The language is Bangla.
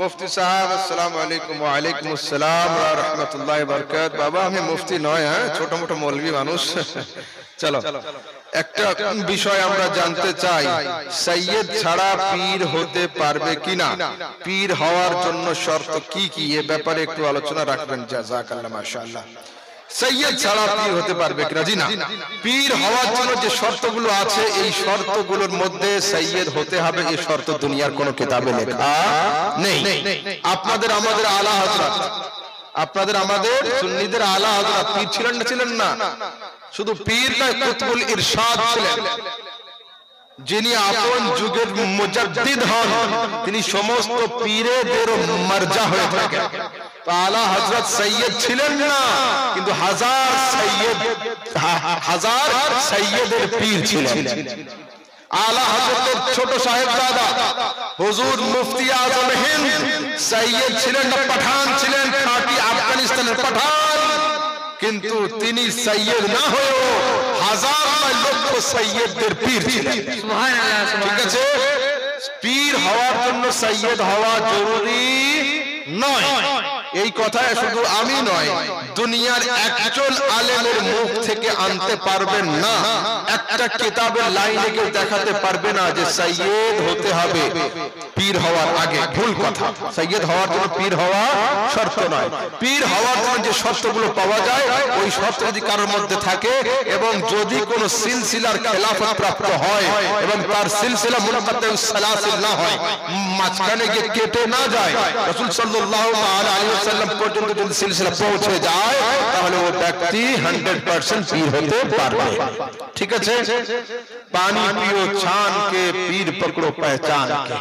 মুফতি সাহেব আসসালামু আলাইকুম। ওয়া আলাইকুম আসসালাম ওয়া রাহমাতুল্লাহি ওয়া বারাকাতুহু। বাবা আমি মুফতি নয়, হ্যাঁ ছোট মোটো মৌলভী মানুষ। চলো একটা বিষয় আমরা জানতে চাই, সৈয়দ ছাড়া পীর হতে পারবে কিনা, পীর হওয়ার জন্য শর্ত কি কি, এ ব্যাপারে একটু আলোচনা রাখবেন। জাযাকাল্লাহ, মাশাআল্লাহ। সৈয়দ ছাড়া পীর হতে পারবে কিনা? জি না। পীর হওয়ার জন্য যে শর্তগুলো আছে, এই শর্তগুলোর মধ্যে সৈয়দ হতে হবে, এই শর্ত দুনিয়ার কোনো কিতাবে লেখা নেই। আপনাদের আমাদের আলা হযরত, আপনাদের আমাদের সুন্নিদের আলা হযরত পীর ছিলেন না? ছিলেন না? শুধু পীর নয়, কুতুবুল ইরশাদ ছিলেন, যিনি আপন যুগের মুজাদ্দিদ হন, তিনি সমস্ত পীরদের মারজা হয়ে থাকেন। আলা হযরত সৈয়দ ছিলেন না, কিন্তু হাজার সৈয়দের পীর ছিলেন। আলা হযরতের ছোট সাহেবজাদা হুজুর মুফতি আজম হিন্দ সৈয়দ ছিলেন না, পাঠান ছিলেন, খাঁটি আফগানিস্তানের পাঠান, কিন্তু তিনি সৈয়দ না হয়েও হাজার লক্ষ সৈয়দদের পীর ছিলেন। সুবহানাল্লাহ, ঠিক আছে। পীর হওয়ার জন্য সৈয়দ হওয়া জরুরি নয়, এই কথা শুধু আমি নয়, দুনিয়ার একজন আলেমের মুখ থেকে আনতে পারবেন না, একটা কিতাবের লাইনে কেউ দেখাতে পারবে না যে সৈয়দ হতে হবে পীর হওয়ার আগে। ভুল কথা। সৈয়দ হওয়ার জন্য পীর হওয়া শর্ত নয়। পীর হওয়ার জন্য যে শর্তগুলো পাওয়া যায়, ওই শর্ত যদি কারোর মধ্যে থাকে এবং যদি কোনো সিলসিলার খেলাফত প্রাপ্ত হয় এবং তার সিলসিলা মুনকাতিউ সালাসিল না হয়, মাঝখানে গিয়ে কেটে না যায়, রাসূল সাল্লাল্লাহু আলাইহি ওয়াসাল্লাম পর্যন্ত যদি সিলসিলা পৌঁছে যায়, তাহলে ও ব্যক্তি 100% পীর হতে পারবে। ঠিক আছে। পানি পিও ছান কে, পীর পকড়ো পহচান কে।